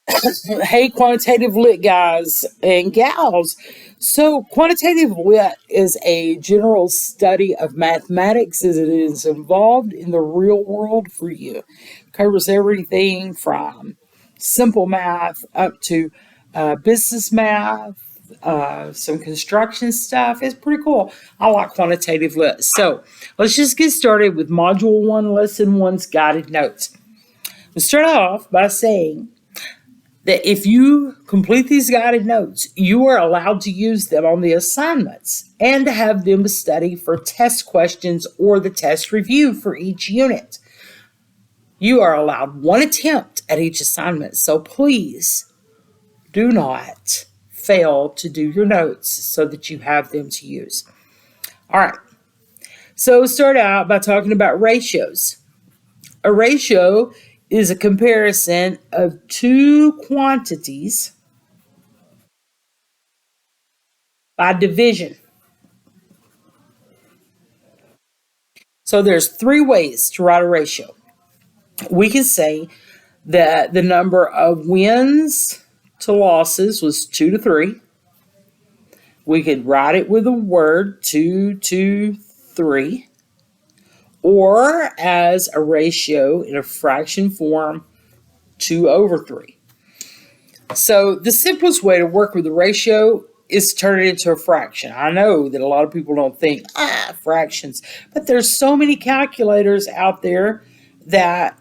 Hey, quantitative lit guys and gals. So, quantitative lit is a general study of mathematics as it is involved in the real world for you. Covers everything from simple math up to business math, some construction stuff. It's pretty cool. I like quantitative lit. So, let's just get started with Module 1, Lesson 1's guided notes. We'll start off by saying that if you complete these guided notes, you are allowed to use them on the assignments and to have them to study for test questions or the test review for each unit. You are allowed one attempt at each assignment, so please do not fail to do your notes so that you have them to use. All right, so start out by talking about ratios. A ratio is a comparison of two quantities by division. So there's three ways to write a ratio. We can say that the number of wins to losses was 2 to 3. We could write it with a word, 2 to 3, or as a ratio in a fraction form, 2 over 3. So the simplest way to work with a ratio is to turn it into a fraction. I know that a lot of people don't think, fractions, but there's so many calculators out there that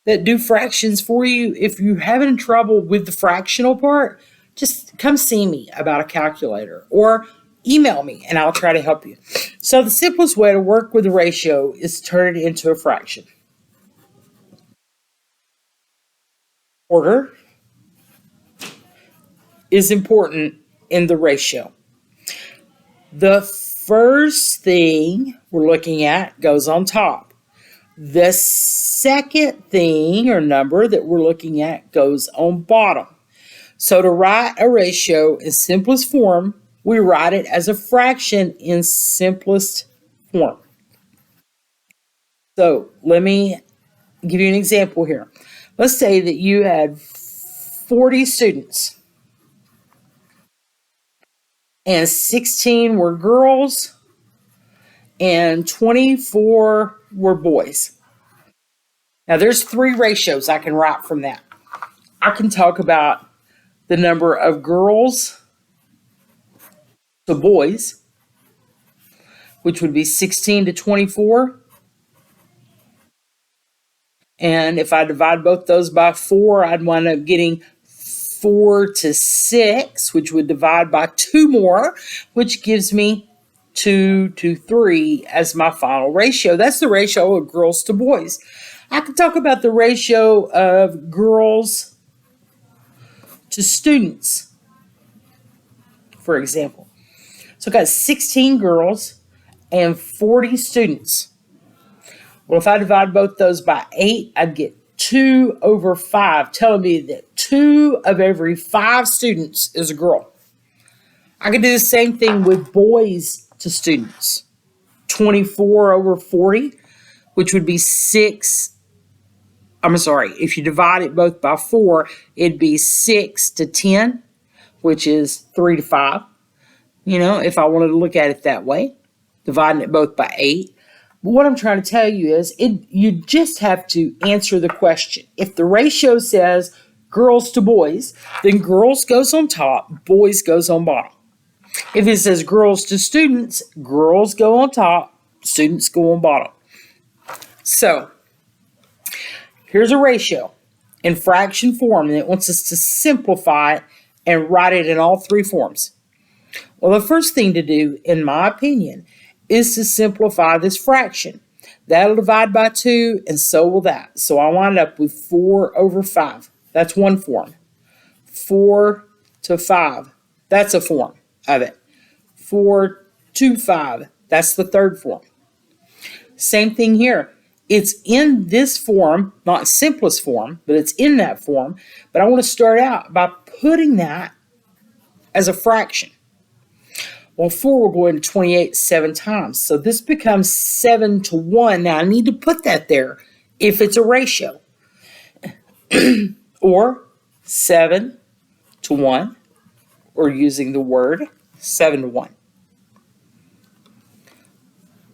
that do fractions for you. If you're having trouble with the fractional part, just come see me about a calculator or email me and I'll try to help you. So the simplest way to work with a ratio is to turn it into a fraction. Order is important in the ratio. The first thing we're looking at goes on top. The second thing or number that we're looking at goes on bottom. So to write a ratio in simplest form, we write it as a fraction in simplest form. So let me give you an example here. Let's say that you had 40 students and 16 were girls and 24 were boys. Now there's three ratios I can write from that. I can talk about the number of girls to boys, which would be 16 to 24. And if I divide both those by 4, I'd wind up getting 4 to 6, which would divide by 2 more, which gives me 2 to 3 as my final ratio. That's the ratio of girls to boys. I could talk about the ratio of girls to students, for example. So I've got 16 girls and 40 students. Well, if I divide both those by 8, I'd get 2 over 5, telling me that 2 of every 5 students is a girl. I could do the same thing with boys to students. 24 over 40, which would be 6. If you divide it both by 4, it'd be 6 to 10, which is 3 to 5. If I wanted to look at it that way, dividing it both by 8. But what I'm trying to tell you is you just have to answer the question. If the ratio says girls to boys, then girls goes on top, boys goes on bottom. If it says girls to students, girls go on top, students go on bottom. So here's a ratio in fraction form, and it wants us to simplify it and write it in all three forms. Well, the first thing to do, in my opinion, is to simplify this fraction. That'll divide by 2, and so will that. So I wind up with 4 over 5. That's one form. 4 to 5. That's a form of it. 4 to 5. That's the third form. Same thing here. It's in this form, not simplest form, but it's in that form. But I want to start out by putting that as a fraction. Well, 4 will go into 28 7 times. So this becomes 7 to 1. Now I need to put that there if it's a ratio. Or 7 to 1, or using the word 7 to 1.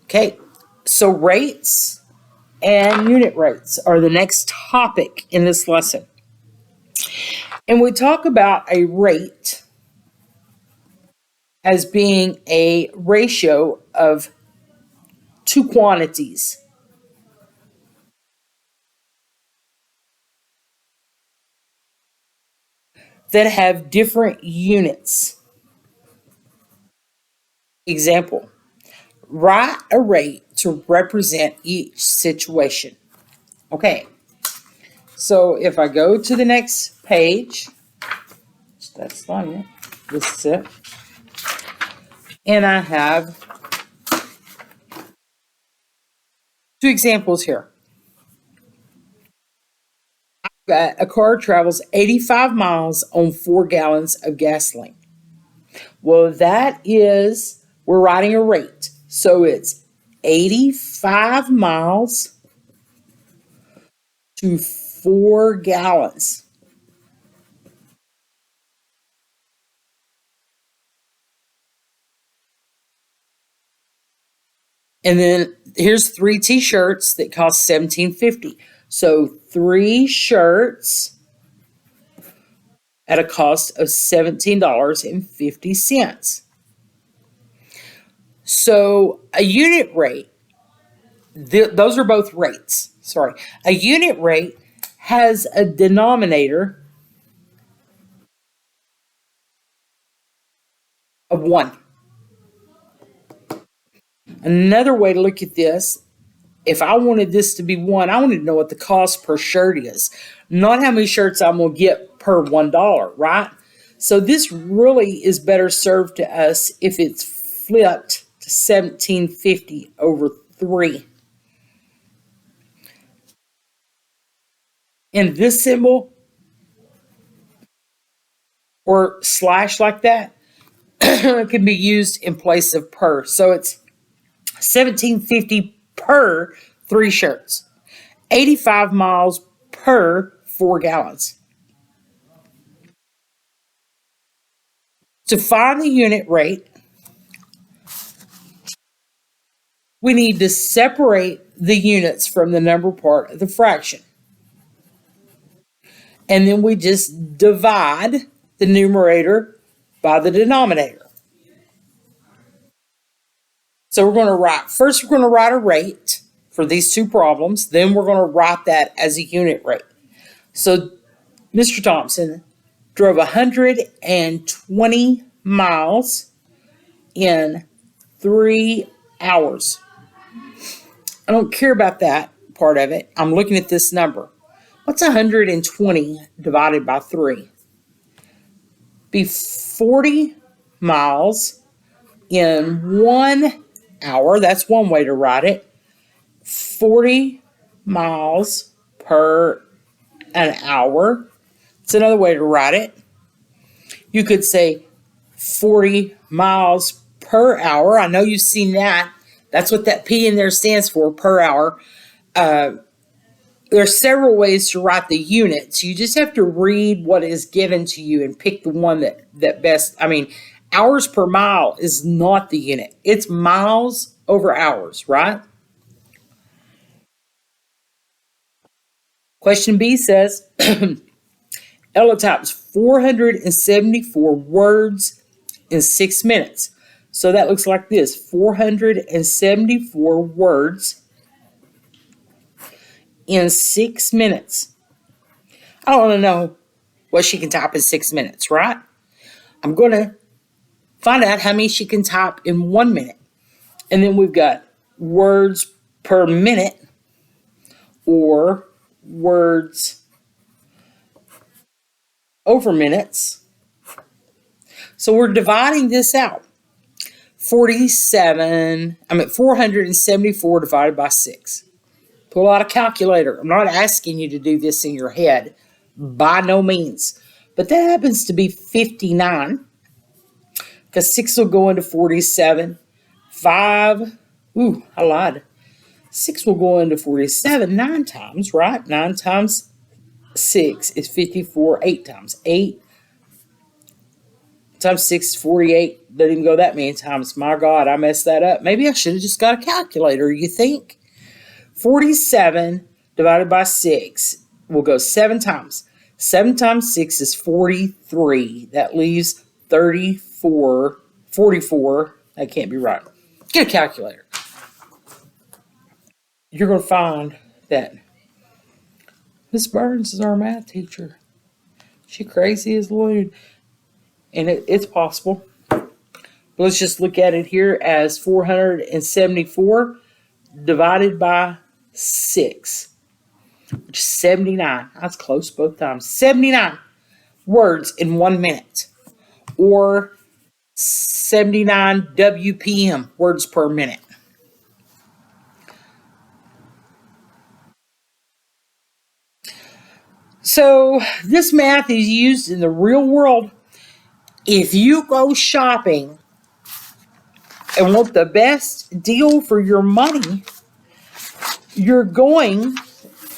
Okay, so rates and unit rates are the next topic in this lesson. And we talk about a rate as being a ratio of two quantities. That have different units. Example, write a rate to represent each situation. Okay, so if I go to the next page, that's not it, this is it, and I have two examples here. A car travels 85 miles on 4 gallons of gasoline. Well, we're writing a rate. So it's 85 miles to 4 gallons. And then here's 3 t-shirts that cost $17.50. So 3 shirts at a cost of $17.50. So a unit rate, those are both rates. Sorry. A unit rate has a denominator of 1. Another way to look at this, if I wanted this to be 1, I wanted to know what the cost per shirt is, not how many shirts I'm going to get per $1, right? So this really is better served to us if it's flipped to $17.50 over 3. And this symbol or slash like that can be used in place of per. So it's $17.50 per 3 shirts, 85 miles per 4 gallons. To find the unit rate, we need to separate the units from the number part of the fraction. And then we just divide the numerator by the denominator. So we're going to write a rate for these two problems. Then we're going to write that as a unit rate. So Mr. Thompson drove 120 miles in 3 hours. I don't care about that part of it. I'm looking at this number. What's 120 divided by 3? Be 40 miles in 1 hour. That's one way to write it. 40 miles per an hour. It's another way to write it. You could say 40 miles per hour. I know you've seen that. That's what that P in there stands for, per hour. There are several ways to write the units. You just have to read what is given to you and pick the one that best. I mean, hours per mile is not the unit. It's miles over hours, right? Question B says, Ella types 474 words in 6 minutes. So that looks like this, 474 words in 6 minutes. I want to know what she can type in 6 minutes, right? I'm going to find out how many she can type in 1 minute. And then we've got words per minute or words over minutes. So we're dividing this out. 474 divided by 6. Pull out a calculator. I'm not asking you to do this in your head, by no means. But that happens to be 59. because 6 will go into 47. 5, I lied. 6 will go into 47 9 times, right? 9 times 6 is 54, 8 times. 8 times 6 is 48. Doesn't even go that many times. My God, I messed that up. Maybe I should have just got a calculator, you think? 47 divided by 6 will go 7 times. 7 times 6 is 43. That leaves 34. 44. That can't be right. Get a calculator. You're going to find that Miss Burns is our math teacher. She crazy as a loon. And it's possible. But let's just look at it here as 474 divided by 6, which is 79. That's close both times. 79 words in 1 minute. Or 79 WPM, words per minute. So this math is used in the real world. If you go shopping and want the best deal for your money, you're going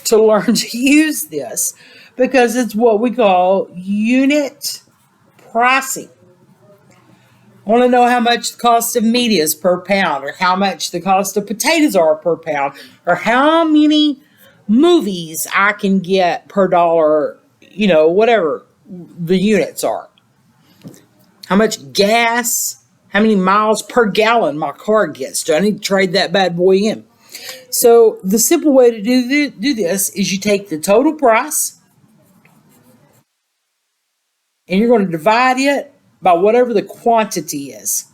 to learn to use this because it's what we call unit pricing. Want to know how much the cost of meat is per pound, or how much the cost of potatoes are per pound, or how many movies I can get per dollar, whatever the units are. How much gas, how many miles per gallon my car gets. Do I need to trade that bad boy in? So the simple way to do this is you take the total price and you're going to divide it by whatever the quantity is.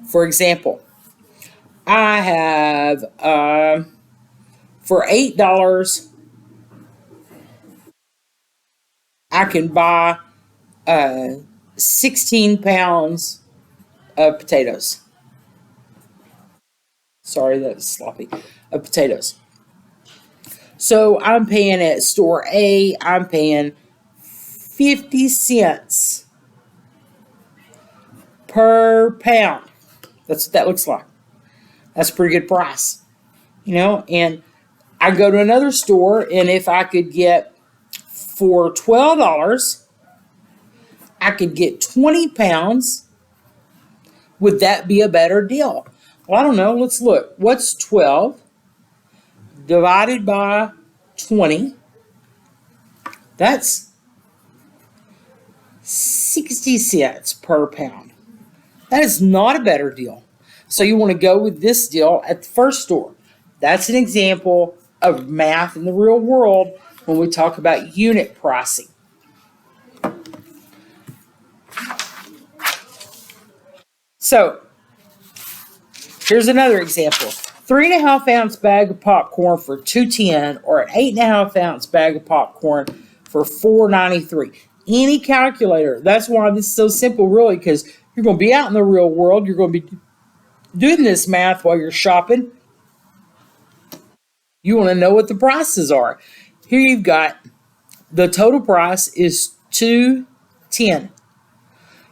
For example, I have for $8, I can buy 16 pounds of potatoes. Sorry, that's sloppy. Of potatoes. So I'm paying at store A, I'm paying 50 cents per pound. That's what that looks like. That's a pretty good price. And I go to another store, and if I could get for $12, I could get 20 pounds. Would that be a better deal? Well, I don't know. Let's look. What's 12 divided by 20? That's 60 cents per pound. That is not a better deal. So you want to go with this deal at the first store. That's an example of math in the real world when we talk about unit pricing. So here's another example. 3.5 ounce bag of popcorn for $2.10, or an 8.5 ounce bag of popcorn for $4.93. Any calculator. That's why this is so simple, really, because you're going to be out in the real world. You're going to be doing this math while you're shopping. You want to know what the prices are. Here you've got the total price is $2.10. You're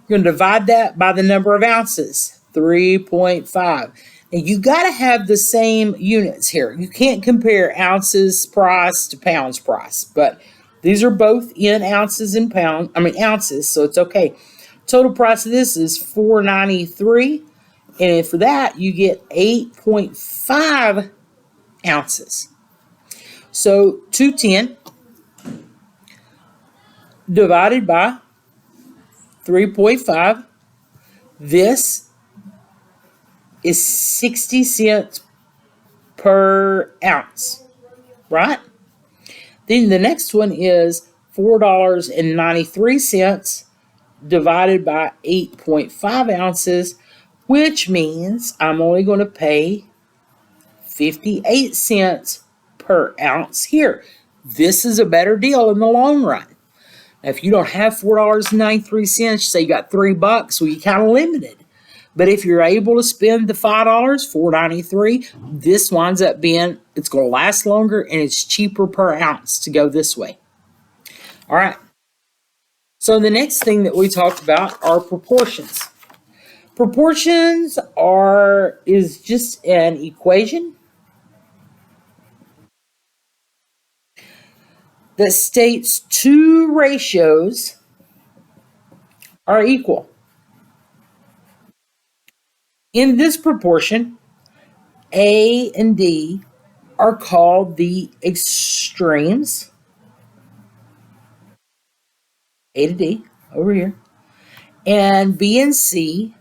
going to divide that by the number of ounces, 3.5. And you got to have the same units here. You can't compare ounces price to pounds price, but these are both in ounces and ounces, so it's okay. Total price of this is $4.93, and for that you get 8.5 ounces. So $2.10 divided by 3.5. This is 60 cents per ounce, right? Then the next one is $4.93 divided by 8.5 ounces, which means I'm only going to pay 58 cents per ounce here. This is a better deal in the long run. Now, if you don't have $4.93, say you got $3, well, you're kind of limited. But if you're able to spend the $5, $4.93, this winds up being, it's going to last longer and it's cheaper per ounce to go this way. All right. So the next thing that we talked about are proportions. Proportions is just an equation that states two ratios are equal. In this proportion, A and D are called the extremes. A to D over here. And B and C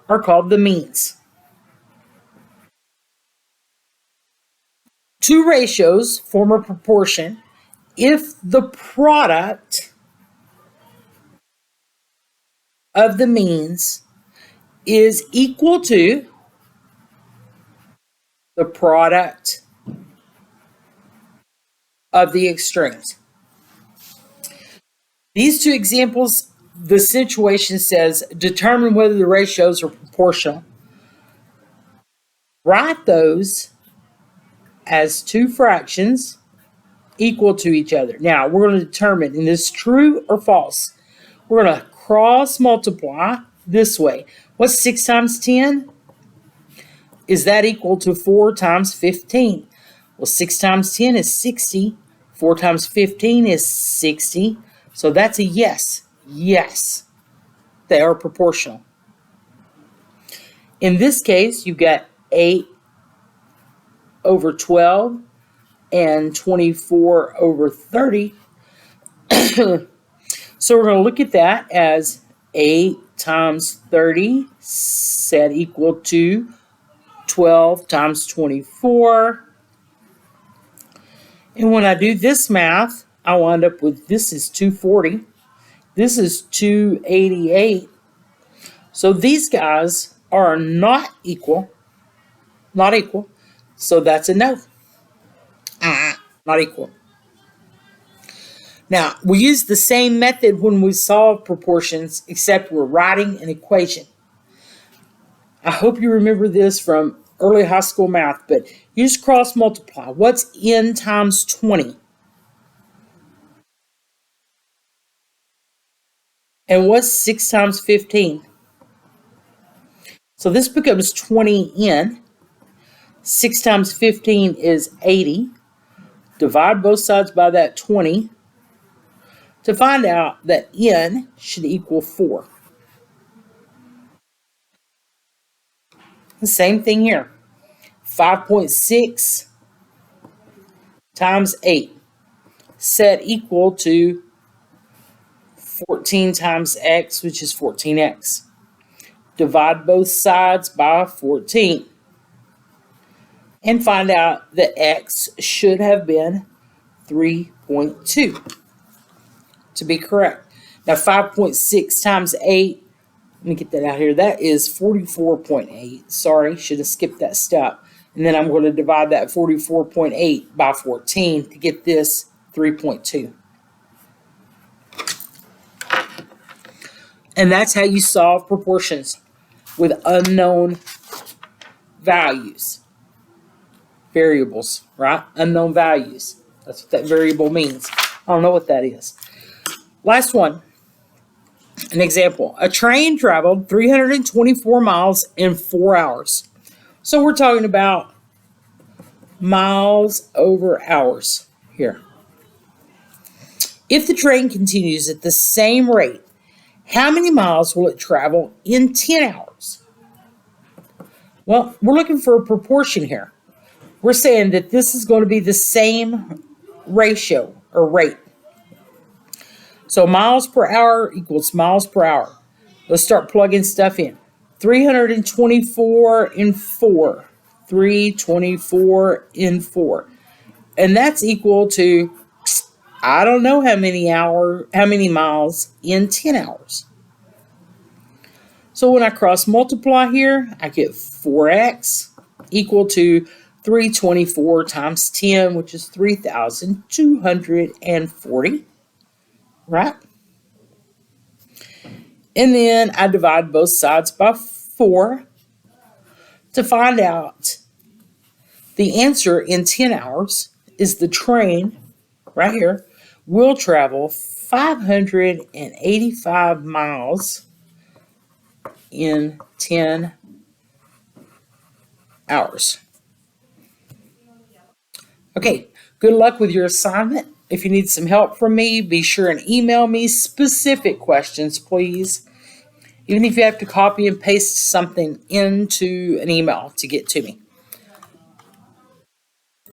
are called the means. Two ratios form a proportion if the product of the means is equal to the product of the extremes. These two examples, the situation says determine whether the ratios are proportional. Write those as two fractions equal to each other. Now, we're going to determine is this true or false. We're going to cross multiply this way. What's 6 times 10? Is that equal to 4 times 15? Well, 6 times 10 is 60. 4 times 15 is 60. So that's a yes. Yes, they are proportional. In this case, you've got 8 over 12 and 24 over 30. So we're going to look at that as 8 times 30 set equal to 12 times 24. And when I do this math, I wind up with this is 240. This is 288. So these guys are not equal. Not equal. So that's a no. Not equal. Now, we use the same method when we solve proportions, except we're writing an equation. I hope you remember this from early high school math, but you just cross multiply. What's n times 20? And what's 6 times 15? So this becomes 20n. 6 times 15 is 80. Divide both sides by that 20 to find out that n should equal 4. The same thing here. 5.6 times 8 set equal to 14 times x, which is 14x. Divide both sides by 14 and find out that x should have been 3.2 to be correct. Now 5.6 times 8, let me get that out here. That is 44.8. Sorry, should have skipped that step. And then I'm going to divide that 44.8 by 14 to get this 3.2. And that's how you solve proportions with unknown values. Variables, right? Unknown values. That's what that variable means. I don't know what that is. Last one. An example. A train traveled 324 miles in 4 hours. So we're talking about miles over hours here. If the train continues at the same rate, how many miles will it travel in 10 hours? Well, we're looking for a proportion here. We're saying that this is going to be the same ratio or rate. So miles per hour equals miles per hour. Let's start plugging stuff in. 324 in 4. 324 in 4. And that's equal to, I don't know how many miles in 10 hours. So when I cross multiply here, I get 4x equal to 324 times 10, which is 3,240. Right? And then I divide both sides by 4 to find out the answer in 10 hours is the train right here will travel 585 miles in 10 hours. Okay, good luck with your assignment. If you need some help from me, be sure and email me specific questions, please. Even if you have to copy and paste something into an email to get to me.